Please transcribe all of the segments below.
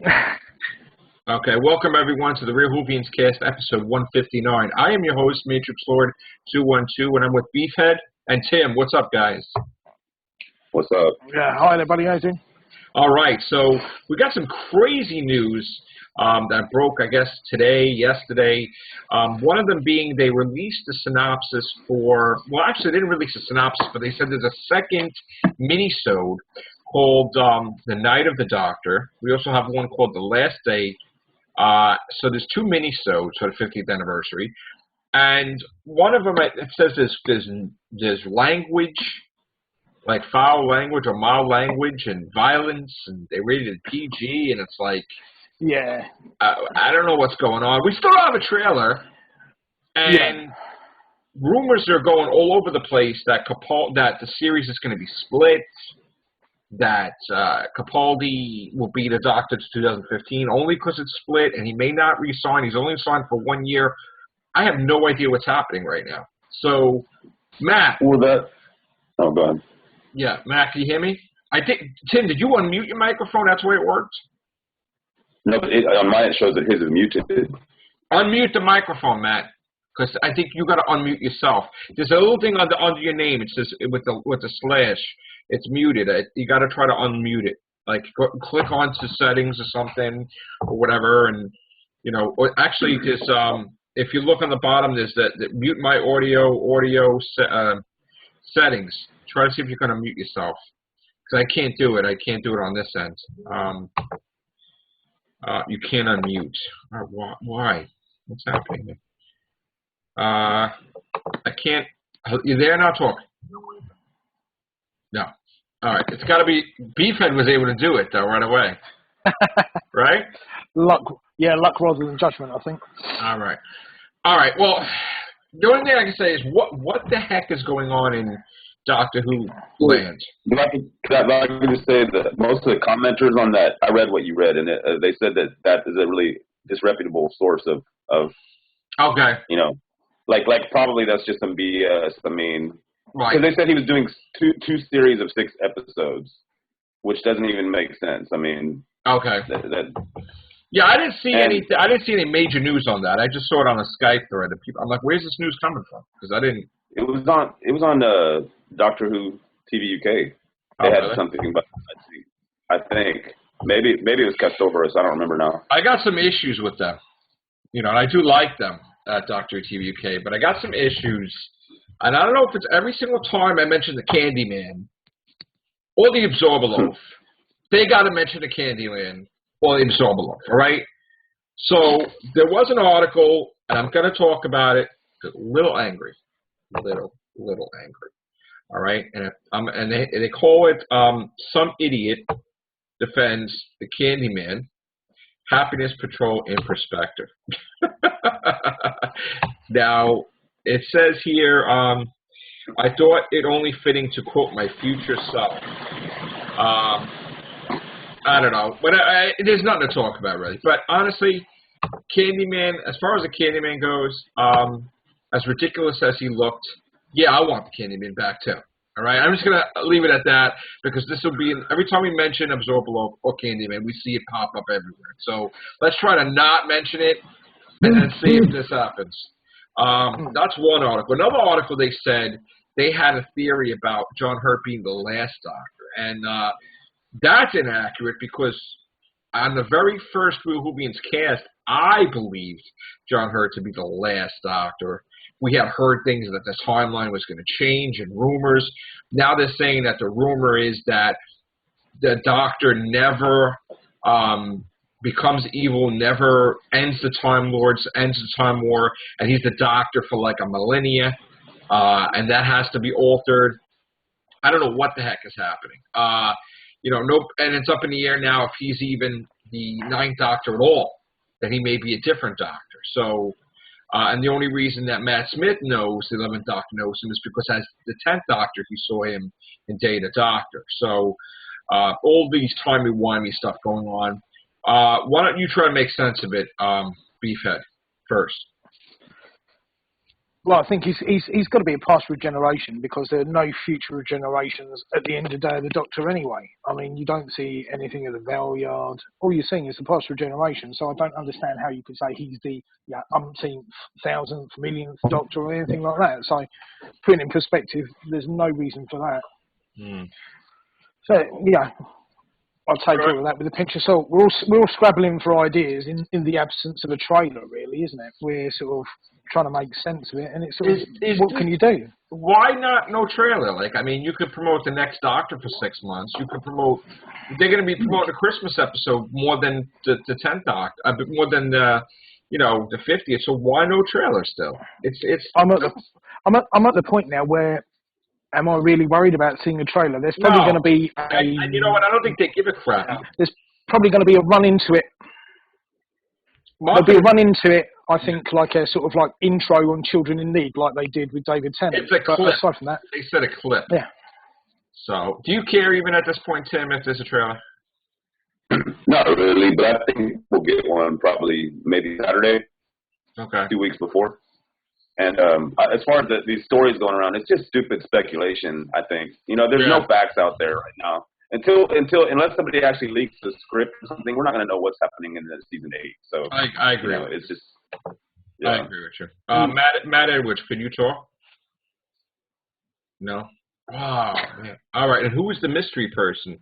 Okay, welcome everyone to the Real Whovians Cast, episode 159. I am your host, Matrix Lord 212, and I'm with Beefhead and Tim. What's up, guys? What's up? Yeah, hi there, buddy. How you doing? All right, so we got some crazy news that broke, I guess, today, yesterday. One of them being they released a synopsis for, well, actually, they didn't release a synopsis, but they said there's a second mini-sode called The Night of the Doctor. We also have one called The Last Day. So there's two mini-sodes for the 50th anniversary. And one of them, it says there's language, like foul language or mild language and violence, and they rated it PG, and it's like, yeah, I don't know what's going on. We still don't have a trailer, and rumors are going all over the place that that the series is going to be split, that Capaldi will be the Doctor to 2015 only because it's split, and he may not re-sign. He's only signed for 1 year. I have no idea what's happening right now. So, Matt. Well, oh, go ahead. Yeah, Matt, can you hear me? I think, Tim, did you unmute your microphone? That's the way it worked? No, on mine it shows that his is muted. Unmute the microphone, Matt, because I think you got to unmute yourself. There's a little thing under your name. It says with the slash. It's muted. You got to try to unmute it. Like click onto settings or something or whatever, and or actually, there's if you look on the bottom, there's that mute my audio settings. Try to see if you can unmute yourself, because I can't do it. I can't do it on this end. You can't unmute. Why? What's happening? I can't. You there now? Talk. No. All right. It's got to be. Beefhead was able to do it though right away. Right? luck rather than judgment, I think. All right. Well, the only thing I can say is what the heck is going on in Doctor Who land? I can just say that most of the commenters on that, I read what you read, and they said that is a really disreputable source of okay. Like probably that's just some BS. I mean, right? Because they said he was doing two series of 6 episodes, which doesn't even make sense. I mean, okay. Yeah, I didn't see any major news on that. I just saw it on a Skype thread. I'm like, where's this news coming from? Because I didn't. It was on Doctor Who TV UK. They had really? something about it. I think maybe it was kept over us. I don't remember now. I got some issues with them, and I do like them at Doctor Who TV UK, but I got some issues, and I don't know if it's every single time I mention the Candyman or the Absorbaloaf, they got to mention the Candyman or the Absorbaloaf. All right. So there was an article, and I'm going to talk about it. A little angry. Little angry, all right, and they call it some idiot defends the Candyman, Happiness Patrol in perspective. Now it says here, I thought it only fitting to quote my future self. I don't know, but there's nothing to talk about really. But honestly, Candyman, as far as the Candyman goes, as ridiculous as he looked, yeah, I want the Candyman back too. All right, I'm just gonna leave it at that because this will be every time we mention Absorbaloaf or Candyman, we see it pop up everywhere. So let's try to not mention it and then see if this happens. That's one article. Another article, they said they had a theory about John Hurt being the last Doctor, and that's inaccurate because on the very first Real Whovians cast, I believed John Hurt to be the last Doctor. We have heard things that the timeline was going to change and rumors. Now they're saying that the rumor is that the Doctor never becomes evil, never ends the Time Lords, ends the Time War, and he's the Doctor for like a millennia, and that has to be altered. I don't know what the heck is happening. Nope, and it's up in the air now if he's even the 9th Doctor at all, that he may be a different Doctor. So, and the only reason that Matt Smith knows, the 11th Doctor knows him, is because as the 10th Doctor, he saw him in Day of the Doctor. So, all these timey-wimey stuff going on. Why don't you try to make sense of it, Beefhead, first? Well, I think he's got to be a pastoral generation because there are no future generations at the end of the day of the Doctor anyway. I mean, you don't see anything of the Valeyard. All you're seeing is the pastoral generation. So I don't understand how you could say he's the umpteenth, thousandth, millionth Doctor or anything like that. So putting it in perspective, there's no reason for that. Mm. So yeah, I'll take all of that with a pinch of salt. We're all scrabbling for ideas in the absence of a trailer, really, isn't it? We're sort of trying to make sense of it, and it's sort of, what can you do? Why not no trailer? Like, I mean, you could promote the next Doctor for 6 months. You could promote. They're going to be promoting a Christmas episode more than the 10th Doctor, more than the 50th. So why no trailer still? It's. I'm at the point now where. Am I really worried about seeing a trailer? There's probably going to be and you know what? I don't think they give a crap. There's probably going to be a run into it. There'll be a run into it, I think, like a sort of like intro on Children in Need, like they did with David Tennant. It's a clip. But aside from that, they said a clip. Yeah. So, do you care even at this point, Tim, if there's a trailer? Not really, but I think we'll get one probably maybe Saturday. Okay. 2 weeks before. And as far as these stories going around, it's just stupid speculation, I think. There's no facts out there right now. Unless somebody actually leaks the script or something, we're not going to know what's happening in season 8. So I agree. It's just. Yeah. I agree with you. Matt Edwards, can you talk? No. Oh man. All right. And who is the mystery person?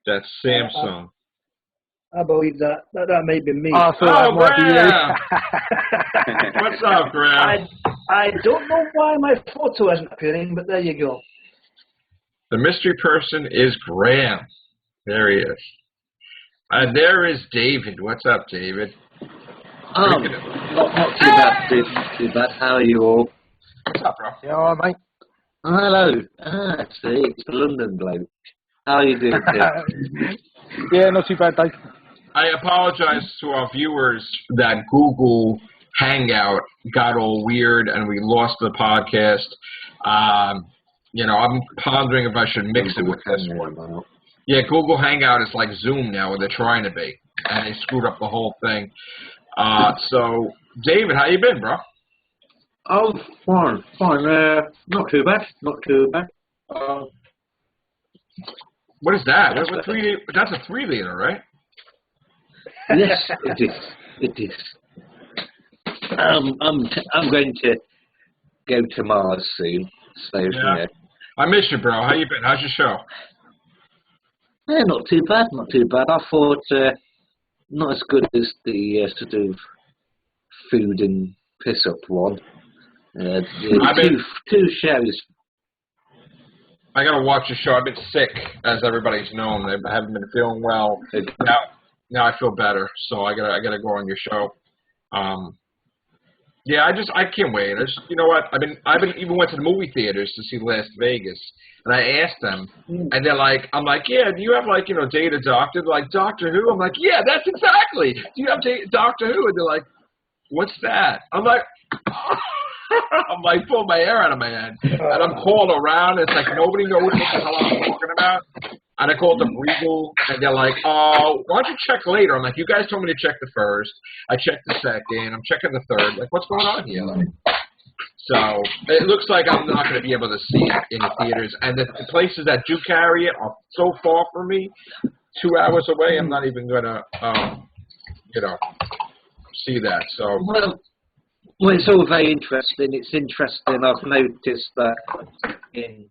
That's Samsung. I believe that may be me. Oh, Graham! What's up, Graham? I don't know why my photo isn't appearing, but there you go. The mystery person is Graham. There he is. And there is David. What's up, David? Not too bad, Steve. Not too bad. How are you all? What's up, bro? Yeah, all right, mate. Oh, hello. See, it's the London bloke. How are you doing, Tim? Yeah, not too bad, Dave. I apologize to our viewers that Google Hangout got all weird and we lost the podcast. I'm pondering if I should mix it with this one. Yeah, Google Hangout is like Zoom now, or they're trying to be, and they screwed up the whole thing. So, David, how you been, bro? Oh, fine. Not too bad. What is that? That's a 3-liter, right? Yes, it is. I'm going to go to Mars soon. So yeah. I miss you, bro. How you been? How's your show? Yeah, not too bad. I thought not as good as the sort of food and piss up one. Two shows. I gotta watch the show. I've been sick, as everybody's known. I haven't been feeling well. Now I feel better, so I gotta go on your show. Yeah, I can't wait. You know what? I've been even went to the movie theaters to see Las Vegas, and I asked them, and they're like, I'm like, yeah, do you have Data Doctor? They're like, Doctor Who? I'm like, yeah, that's exactly. Do you have Doctor Who? And they're like, what's that? I'm like, I'm like pulling my hair out of my head, and I'm calling around. And it's like nobody knows what the hell I'm talking about. And I called them Regal, and they're like, oh, why don't you check later? I'm like, you guys told me to check the first. I checked the second. I'm checking the third. Like, what's going on here? So it looks like I'm not going to be able to see it in the theaters. And the places that do carry it are so far from me, 2 hours away. I'm not even going to, see that. So. Well, it's all very interesting. It's interesting. I've noticed that in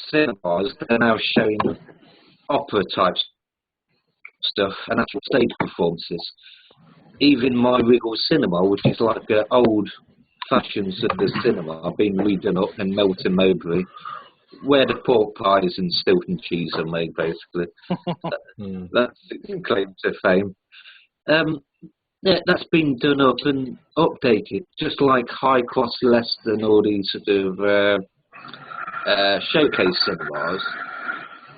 cinemas, they're now showing opera type stuff and actual stage performances. Even my Wriggle Cinema, which is like an old-fashioned sort of cinema, been redone up in Melton Mowbray, where the pork pies and Stilton cheese are made, basically. That's its claim to fame. Yeah, that's been done up and updated, just like High Cross Leicester and all these sort of showcase cinemas.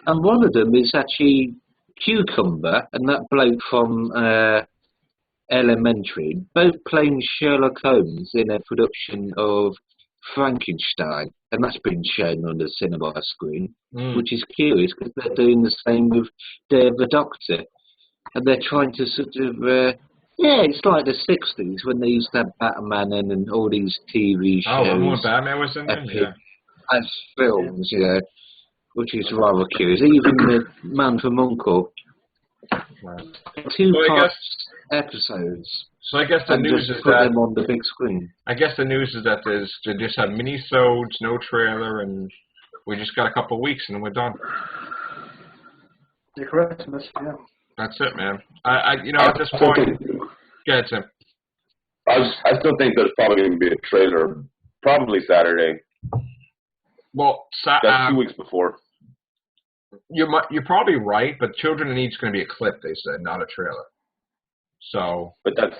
And one of them is actually Cucumber and that bloke from Elementary, both playing Sherlock Holmes in a production of Frankenstein. And that's been shown on the cinema screen, which is curious because they're doing the same with the Doctor. And they're trying to sort of Yeah, it's like the 60s when they used to have Batman and all these TV shows. Oh, when Batman was in there? Yeah. As films, yeah, which is rather curious. Even the Man from U.N.C.L.E. Right. Two-part episodes. So I guess the and news just is put that them on the big screen. I guess the news is that they just have mini-sodes, no trailer, and we just got a couple of weeks and we're done. The Christmas, yeah. That's it, man. At this point, go ahead, Tim. I still think there's probably going to be a trailer, probably Saturday. Well, that's 2 weeks before. You're probably right, but Children in Need is going to be a clip, they said, not a trailer. So. But that's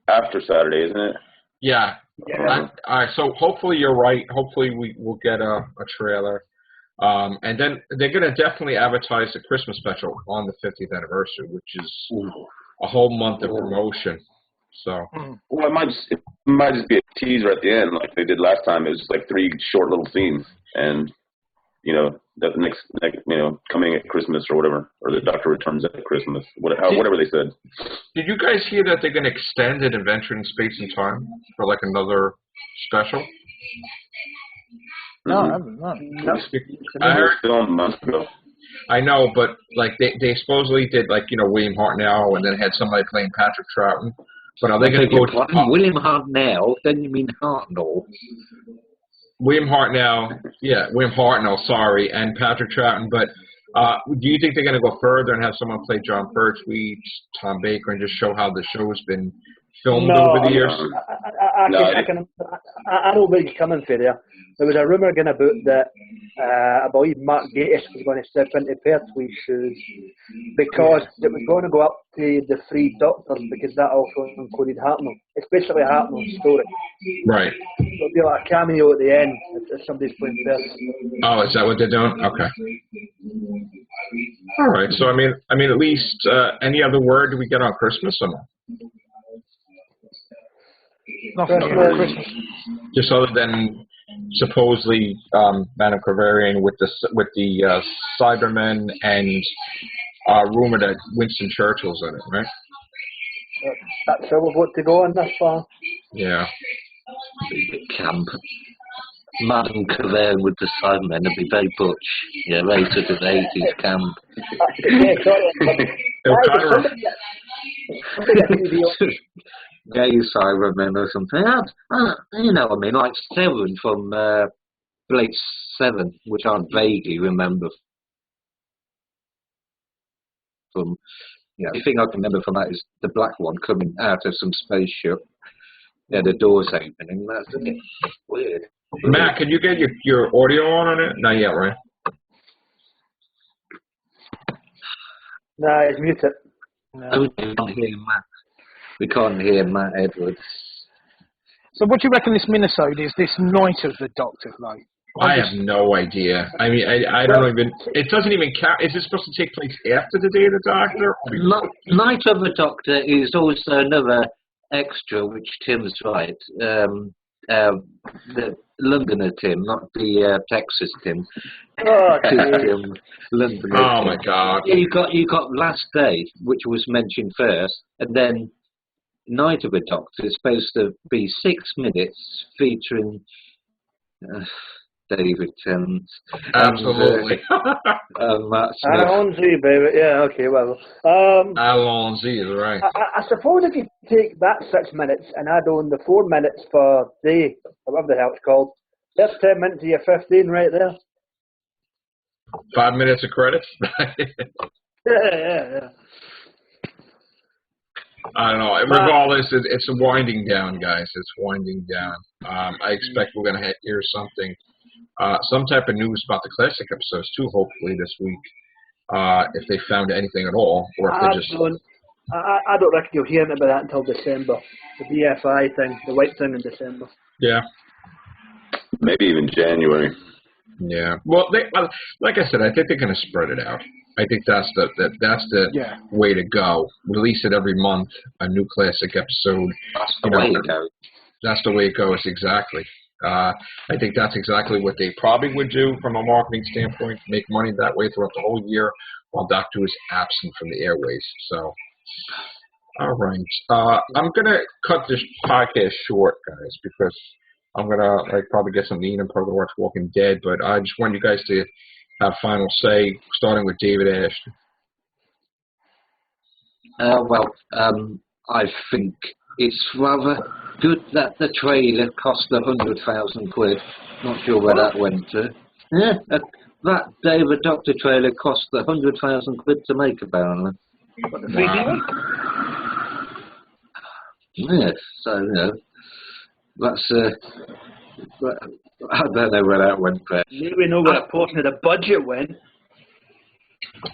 after Saturday, isn't it? Yeah. All right. So hopefully you're right. Hopefully we'll get a trailer. And then they're going to definitely advertise the Christmas special on the 50th anniversary, which is a whole month of promotion. So. Well, it might just be a teaser at the end, like they did last time. It was just like 3 short little scenes, and that next coming at Christmas or whatever, or the Doctor returns at Christmas, whatever they said. Did you guys hear that they're going to extend it Adventure in Space and Time for like another special? No, I haven't. No. I heard film months ago. I know, but like they supposedly did William Hartnell, and then had somebody playing Patrick Troughton. But are they going to go William Hartnell? Then you mean Hartnell? William Hartnell, sorry, and Patrick Troughton. But do you think they're going to go further and have someone play John Pertwee, Tom Baker, and just show how the show has been filmed over the years? I know where you're coming from there. There was a rumour going about that I believe Mark Gatiss was going to step into Pertwee's shoes because it was going to go up to the 3 Doctors, because that also included Hartnell. It's basically Hartnell's story. Right. It'll be like a cameo at the end if somebody's playing Pertwee. Oh, is that what they're doing? Okay. All right. So I mean, at least any other word do we get on Christmas or no? Nothing about Christmas. Just other than supposedly Madame Cavarian with the Cybermen and rumor that Winston Churchill's in it, right? That's how we've got to go on this far. Yeah. Camp. Madame Cavarian with the Cybermen would be very butch. Yeah, very sort of 80s camp. Gay Cybermen or something. I mean, like Seven from Blade 7, which I vaguely remember from. The thing I can remember from that is the black one coming out of some spaceship. Yeah, the doors opening. That's weird. Matt, can you get your audio on it? Not yet, right? No, it's muted. No. We can't hear Matt. We can't hear Matt Edwards. So what do you reckon this minisode is, this Night of the Doctor, though? I have no idea. I mean, I don't even... It doesn't even count. Is it supposed to take place after the Day of the Doctor? Night of the Doctor is also another extra, which Tim's right. The Londoner Tim, not the Texas Tim. Tim, Londoner oh Tim. My God! Yeah, you got Last Day, which was mentioned first, and then Night of the Doctor is supposed to be 6 minutes featuring David Tennant. Absolutely. Matt Smith. Alonzi, baby. Yeah, okay, well. Alonzi is right. I suppose if you take that 6 minutes and add on the 4 minutes for day, whatever the hell it's called, that's 10 minutes of your 15 right there. 5 minutes of credits? Yeah. I don't know. Regardless, it's winding down, guys. It's winding down. I expect we're going to hear something, some type of news about the classic episodes too. Hopefully this week, if they found anything at all, or if they just. I don't reckon you'll hear anything about that until December. The BFI thing, the white thing in December. Yeah. Maybe even January. Yeah. Well, like I said, I think they're going to spread it out. I think that's the way to go. Release it every month, a new classic episode. That's the way it goes. That's the way it goes, exactly. I think that's exactly what they probably would do from a marketing standpoint, make money that way throughout the whole year while Doctor is absent from the airways. So, All right. I'm gonna cut this podcast short, guys, because I'm gonna probably get something to eat and probably watch Walking Dead. But I just want you guys to have final say, starting with David Ashton. I think it's rather good that the trailer cost £100,000. Not sure where that went to. Yeah, that David Doctor trailer cost £100,000 to make, apparently. What, the 3D one? Yes, so that's I don't know where that went, Chris. Maybe we know where a portion of the budget went.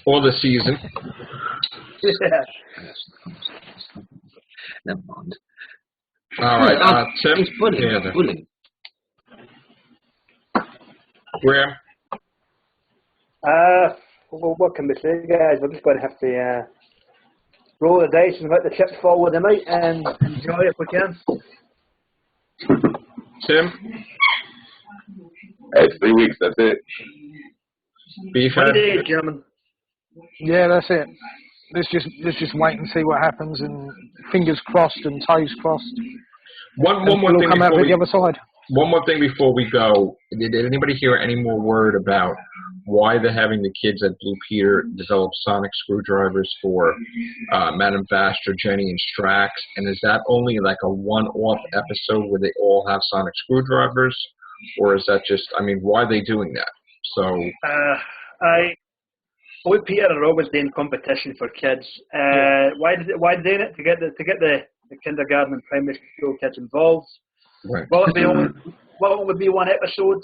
Or the season. Yeah. Never mind. All right, Tim. It's bullying. Bullying. Graham. Well, what can we say, guys? We're just going to have to roll the dice and let the chips fall where they might and enjoy it if we can. Tim. It's 3 weeks. That's it. Beef 20 days, gentlemen. Yeah, that's it. Let's just wait and see what happens, and fingers crossed and toes crossed. One more thing come out before with the other side. One more thing before we go. Did anybody hear any more word about why they're having the kids at Blue Peter develop sonic screwdrivers for Madame Vastra, Jenny, and Strax? And is that only like a one-off episode where they all have sonic screwdrivers? Or is that just, why are they doing that? So Blue Peter are always doing competition for kids. Why doing it? To get the kindergarten and primary school kids involved. Right. Will it be one episode?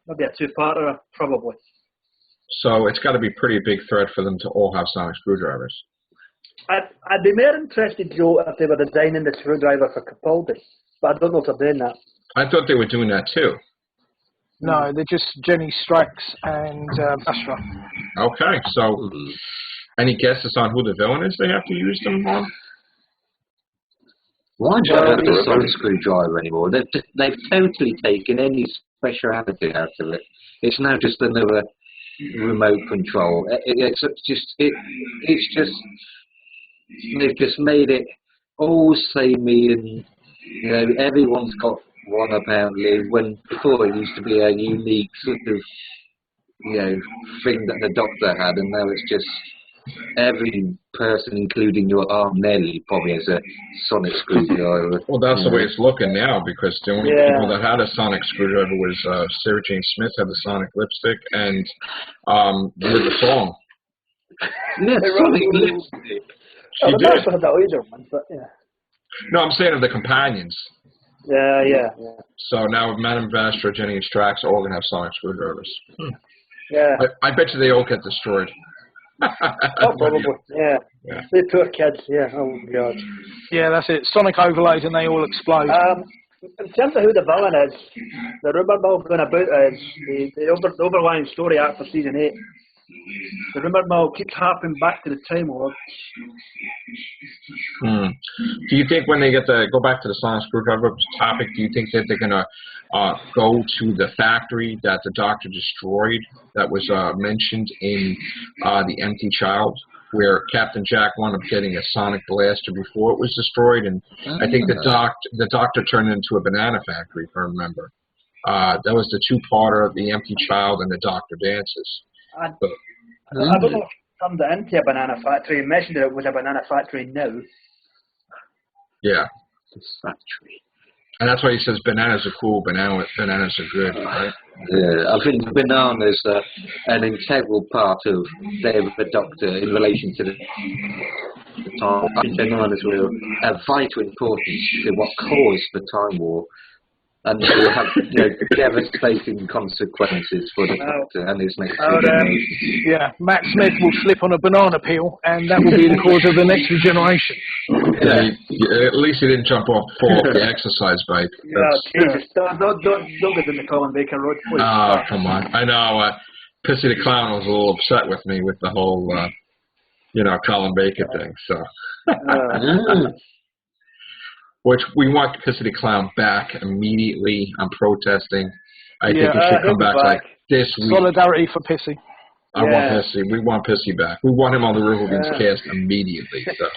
Maybe a two-parter, probably. So it's got to be a pretty big threat for them to all have sonic screwdrivers. I'd be more interested, Joe, if they were designing the screwdriver for Capaldi, but I don't know if they're doing that. I thought they were doing that too. No, they're just Jenny, Strax, and Astra. Okay, so any guesses on who the villain is they have to use them on? Why do they have the sonic screwdriver anymore? They've totally taken any speciality out of it. It's now just another remote control. It's just they've just made it all samey, and everyone's got one apparently. When before it used to be a unique sort of thing that the Doctor had, and now it's just every person, including your Aunt Nellie, probably has a sonic screwdriver. Well, that's the way it's looking now, because the only people that had a sonic screwdriver was Sarah Jane Smith had the sonic lipstick, and with the song. Yeah, sonic lipstick. She did. I also had the laser one, but yeah. No, I'm saying of the companions. Yeah. So now Madame Vastra, Jenny, and Strax are all going to have sonic screwdrivers. Yeah. I bet you they all get destroyed. Oh, probably. Yeah. The poor kids. Yeah. Oh God. Yeah, that's it. Sonic overlays and they all explode. In terms of who the villain is, the rumour mill going about is the overlying story arc for season 8. The rumour mill keeps harping back to the Time Lord. Do you think when they go back to the sonic screwdriver topic, do you think that they're going to go to the factory that the Doctor destroyed that was mentioned in The Empty Child, where Captain Jack wound up getting a sonic blaster before it was destroyed, and I think the Doctor turned it into a banana factory, if I remember. That was the two-parter of The Empty Child and the Doctor Dances. I don't know if it turned it into a banana factory. You mentioned that it was a banana factory now. Yeah. This factory. And that's why he says bananas are cool, bananas are good, right? Yeah, I think bananas are an integral part of the Doctor in relation to the time. I think bananas were of vital importance to what caused the Time War, and will have devastating consequences for the Doctor and his next generation. Yeah, Matt Smith will slip on a banana peel, and that will be the cause of the next regeneration. Yeah, at least he didn't fall off the exercise bike. Jesus, don't get in the Colin Baker Road, please. Oh, come on. I know, Pissy the Clown was a little upset with me with the whole, Colin Baker thing, so. Which we want Pissy the Clown back immediately. I'm protesting. I think he should come back like this week. Solidarity for Pissy. I want Pissy. We want Pissy back. We want him on the Whovians cast immediately. So.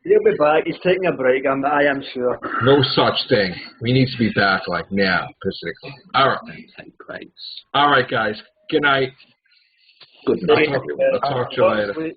He'll be back. He's taking a break. I am sure. No such thing. We need to be back like now, Pacific. All right. Take breaks. All right, guys. Good night. Good night, I'll everyone. talk to you later.